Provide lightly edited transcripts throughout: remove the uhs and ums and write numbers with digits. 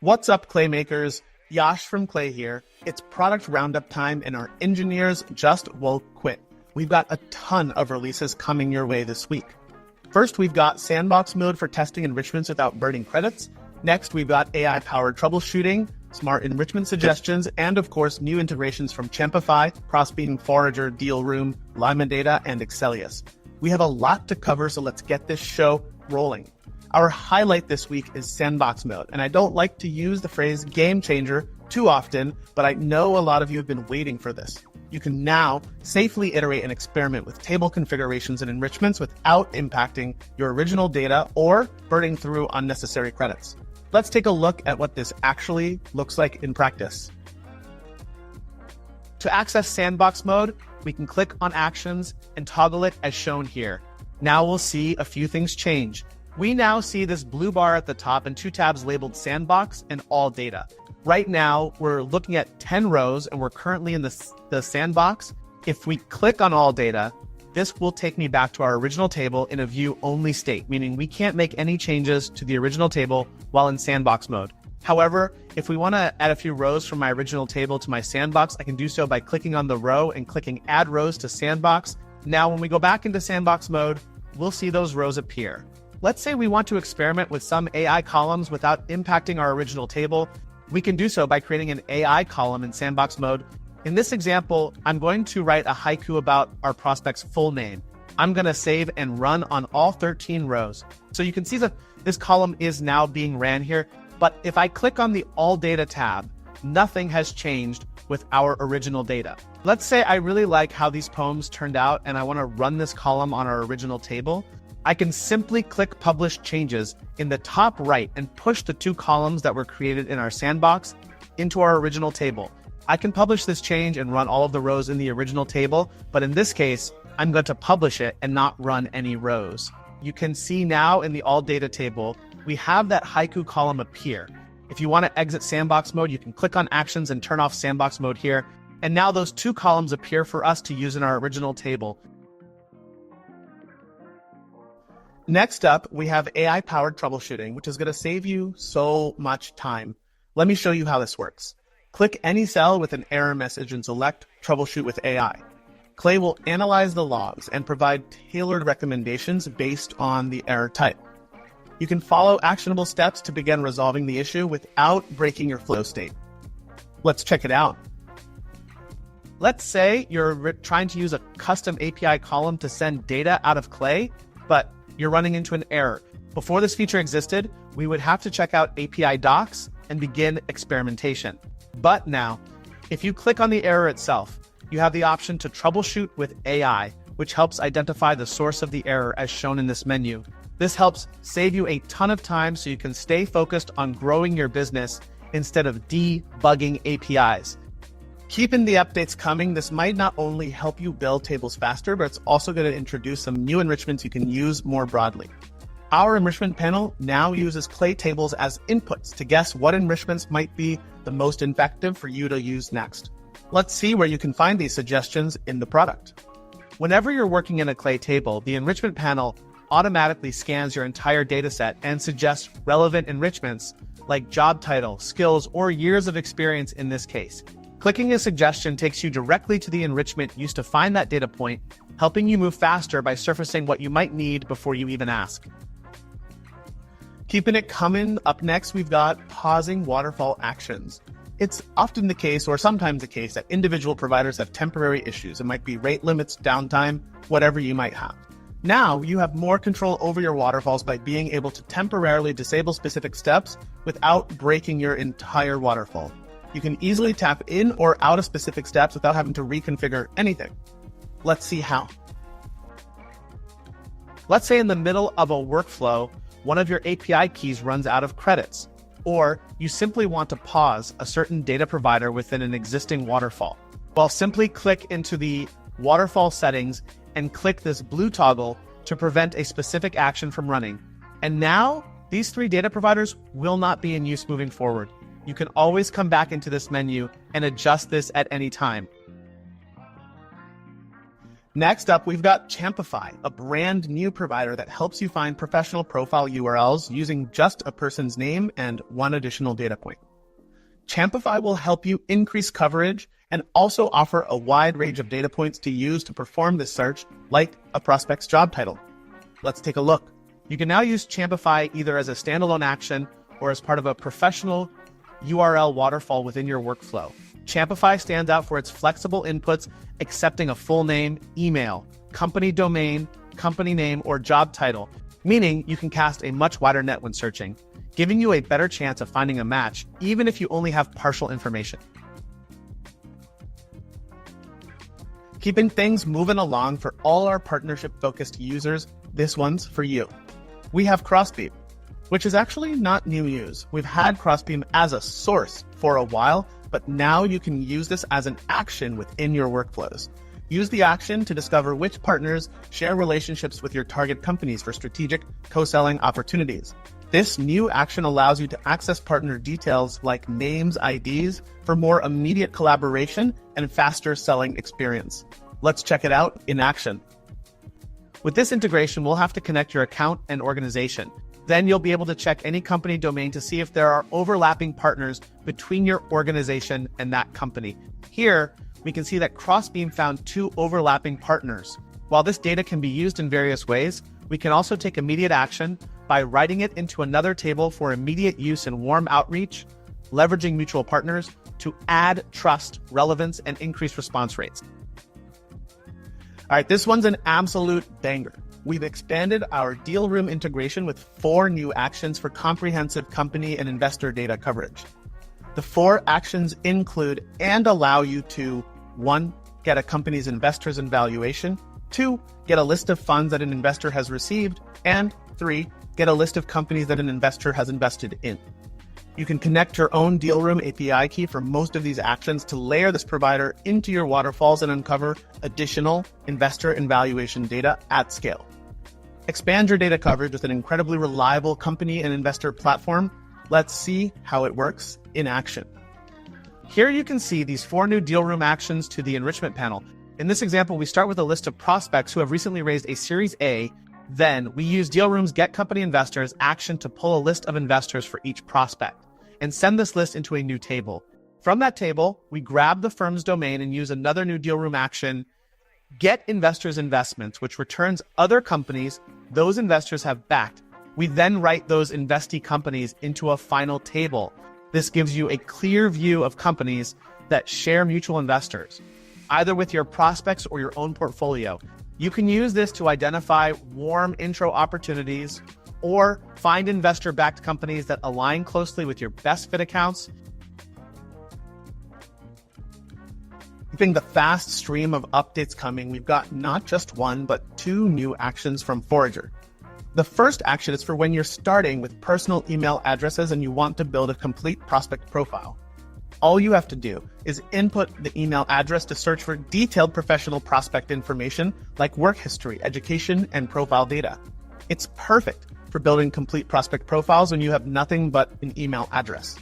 What's up, Claymakers? Yash from Clay here. It's product roundup time and our engineers just won't quit. We've got a ton of releases coming your way this week. First, we've got Sandbox Mode for testing enrichments without burning credits. Next, we've got AI-powered troubleshooting, smart enrichment suggestions, and of course, new integrations from Champify, Crossbeam, Forager, Deal Room, Lima Data, and Exellius. We have a lot to cover, so let's get this show rolling. Our highlight this week is Sandbox Mode, and I don't like to use the phrase game changer too often, but I know a lot of you have been waiting for this. You can now safely iterate and experiment with table configurations and enrichments without impacting your original data or burning through unnecessary credits. Let's take a look at what this actually looks like in practice. To access Sandbox Mode, we can click on Actions and toggle it as shown here. Now we'll see a few things change. We now see this blue bar at the top and two tabs labeled Sandbox and All Data. Right now, we're looking at 10 rows and we're currently in the sandbox. If we click on All Data, this will take me back to our original table in a view-only state, meaning we can't make any changes to the original table while in Sandbox Mode. However, if we want to add a few rows from my original table to my sandbox, I can do so by clicking on the row and clicking Add Rows to Sandbox. Now, when we go back into Sandbox Mode, we'll see those rows appear. Let's say we want to experiment with some AI columns without impacting our original table. We can do so by creating an AI column in Sandbox Mode. In this example, I'm going to write a haiku about our prospect's full name. I'm going to save and run on all 13 rows. So you can see that this column is now being ran here. But if I click on the All Data tab, nothing has changed with our original data. Let's say I really like how these poems turned out and I want to run this column on our original table. I can simply click Publish Changes in the top right and push the two columns that were created in our sandbox into our original table. I can publish this change and run all of the rows in the original table, but in this case, I'm going to publish it and not run any rows. You can see now in the All Data table, we have that haiku column appear. If you want to exit Sandbox Mode, you can click on Actions and turn off Sandbox Mode here. And now those two columns appear for us to use in our original table. Next up, we have AI-powered troubleshooting, which is going to save you so much time. Let me show you how this works. Click any cell with an error message and select Troubleshoot with AI. Clay will analyze the logs and provide tailored recommendations based on the error type. You can follow actionable steps to begin resolving the issue without breaking your flow state. Let's check it out. Let's say you're trying to use a custom API column to send data out of Clay, but you're running into an error. Before this feature existed, we would have to check out API docs and begin experimentation. But now, if you click on the error itself, you have the option to troubleshoot with AI, which helps identify the source of the error as shown in this menu. This helps save you a ton of time so you can stay focused on growing your business instead of debugging APIs. Keeping the updates coming, this might not only help you build tables faster, but it's also going to introduce some new enrichments you can use more broadly. Our enrichment panel now uses Clay tables as inputs to guess what enrichments might be the most effective for you to use next. Let's see where you can find these suggestions in the product. Whenever you're working in a Clay table, the enrichment panel automatically scans your entire dataset and suggests relevant enrichments like job title, skills, or years of experience in this case. Clicking a suggestion takes you directly to the enrichment used to find that data point, helping you move faster by surfacing what you might need before you even ask. Keeping it coming, up next we've got pausing waterfall actions. It's often the case, or sometimes the case, that individual providers have temporary issues. It might be rate limits, downtime, whatever you might have. Now you have more control over your waterfalls by being able to temporarily disable specific steps without breaking your entire waterfall. You can easily tap in or out of specific steps without having to reconfigure anything. Let's see how. Let's say in the middle of a workflow, one of your API keys runs out of credits, or you simply want to pause a certain data provider within an existing waterfall. Well, simply click into the waterfall settings and click this blue toggle to prevent a specific action from running. And now these three data providers will not be in use moving forward. You can always come back into this menu and adjust this at any time. Next up, we've got Champify, a brand new provider that helps you find professional profile URLs using just a person's name and one additional data point. Champify will help you increase coverage and also offer a wide range of data points to use to perform this search, like a prospect's job title. Let's take a look. You can now use Champify either as a standalone action or as part of a professional URL waterfall within your workflow. Champify stands out for its flexible inputs, accepting a full name, email, company domain, company name, or job title, meaning you can cast a much wider net when searching, giving you a better chance of finding a match, even if you only have partial information. Keeping things moving along for all our partnership-focused users, this one's for you. We have Crossbeam, which is actually not new news. We've had Crossbeam as a source for a while, but now you can use this as an action within your workflows. Use the action to discover which partners share relationships with your target companies for strategic co-selling opportunities. This new action allows you to access partner details like names, IDs for more immediate collaboration and faster selling experience. Let's check it out in action. With this integration, we'll have to connect your account and organization. Then you'll be able to check any company domain to see if there are overlapping partners between your organization and that company. Here, we can see that Crossbeam found 2 overlapping partners. While this data can be used in various ways, we can also take immediate action by writing it into another table for immediate use in warm outreach, leveraging mutual partners to add trust, relevance, and increase response rates. All right, this one's an absolute banger. We've expanded our deal room integration with 4 new actions for comprehensive company and investor data coverage. The 4 actions include and allow you to 1. Get a company's investors and valuation, 2. Get a list of funds that an investor has received, and 3. Get a list of companies that an investor has invested in. You can connect your own deal room API key for most of these actions to layer this provider into your waterfalls and uncover additional investor and valuation data at scale. Expand your data coverage with an incredibly reliable company and investor platform. Let's see how it works in action. Here you can see these 4 new deal room actions to the enrichment panel. In this example, we start with a list of prospects who have recently raised a Series A. Then we use deal room's Get Company Investors action to pull a list of investors for each prospect and send this list into a new table. From that table, we grab the firm's domain and use another new deal room action, Get Investors Investments, which returns other companies those investors have backed. We then write those investee companies into a final table. This gives you a clear view of companies that share mutual investors, either with your prospects or your own portfolio. You can use this to identify warm intro opportunities or find investor-backed companies that align closely with your best fit accounts. Keeping the fast stream of updates coming, we've got not just 1, but 2 new actions from Forager. The first action is for when you're starting with personal email addresses and you want to build a complete prospect profile. All you have to do is input the email address to search for detailed professional prospect information like work history, education, and profile data. It's perfect for building complete prospect profiles when you have nothing but an email address.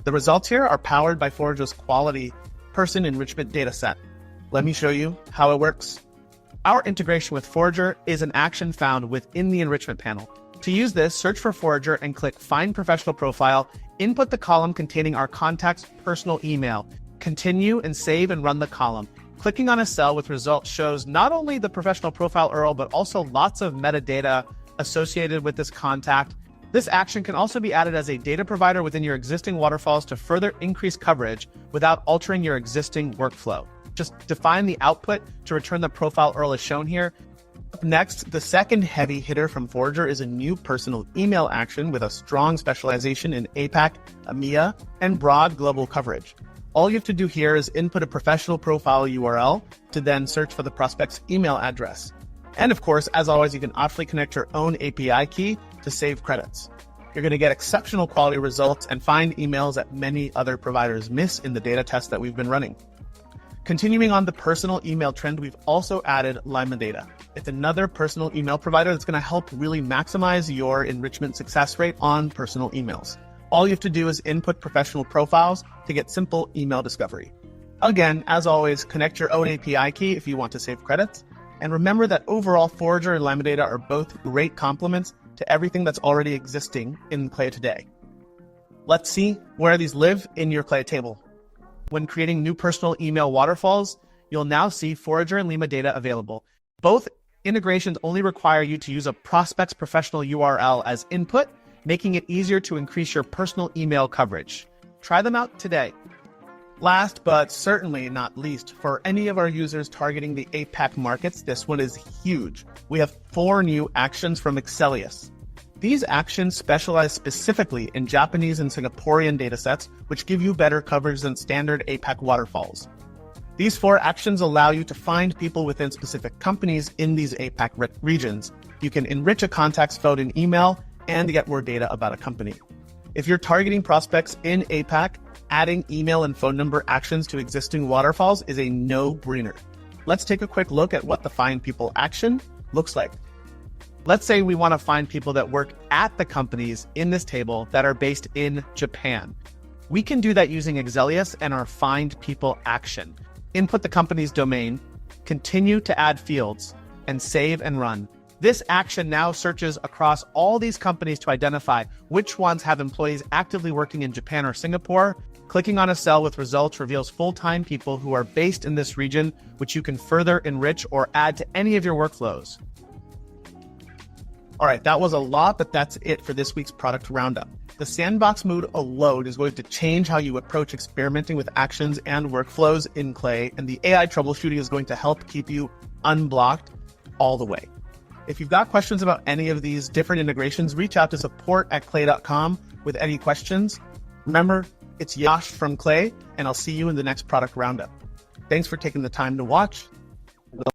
The results here are powered by Forager's quality person enrichment dataset. Let me show you how it works. Our integration with Forager is an action found within the enrichment panel. To use this, search for Forager and click Find Professional Profile, input the column containing our contact's personal email, continue and save and run the column. Clicking on a cell with results shows not only the professional profile URL, but also lots of metadata associated with this contact. This action can also be added as a data provider within your existing waterfalls to further increase coverage without altering your existing workflow. Just define the output to return the profile URL as shown here. Up next, the second heavy hitter from Forager is a new personal email action with a strong specialization in APAC, EMEA, and broad global coverage. All you have to do here is input a professional profile URL to then search for the prospect's email address. And of course, as always, you can optionally connect your own API key to save credits. You're going to get exceptional quality results and find emails that many other providers miss in the data test that we've been running. Continuing on the personal email trend, we've also added Lima Data. It's another personal email provider that's going to help really maximize your enrichment success rate on personal emails. All you have to do is input professional profiles to get simple email discovery. Again, as always, connect your own API key if you want to save credits. And remember that overall, Forager and Lima data are both great complements to everything that's already existing in Clay today. Let's see where these live in your Clay table. When creating new personal email waterfalls, you'll now see Forager and Lima data available. Both integrations only require you to use a prospect's professional URL as input, making it easier to increase your personal email coverage. Try them out today. Last but certainly not least, for any of our users targeting the APAC markets, this one is huge. We have 4 new actions from Exellius. These actions specialize specifically in Japanese and Singaporean datasets, which give you better coverage than standard APAC waterfalls. These 4 actions allow you to find people within specific companies in these APAC regions. You can enrich a contact's phone and email and get more data about a company. If you're targeting prospects in APAC, adding email and phone number actions to existing waterfalls is a no-brainer. Let's take a quick look at what the Find People action looks like. Let's say we want to find people that work at the companies in this table that are based in Japan. We can do that using Exellius and our Find People action. Input the company's domain, continue to add fields, and save and run. This action now searches across all these companies to identify which ones have employees actively working in Japan or Singapore. Clicking on a cell with results reveals full-time people who are based in this region, which you can further enrich or add to any of your workflows. All right, that was a lot, but that's it for this week's product roundup. The Sandbox Mode alone is going to change how you approach experimenting with actions and workflows in Clay, and the AI troubleshooting is going to help keep you unblocked all the way. If you've got questions about any of these different integrations, reach out to support@clay.com with any questions. Remember, it's Yash from Clay, and I'll see you in the next product roundup. Thanks for taking the time to watch.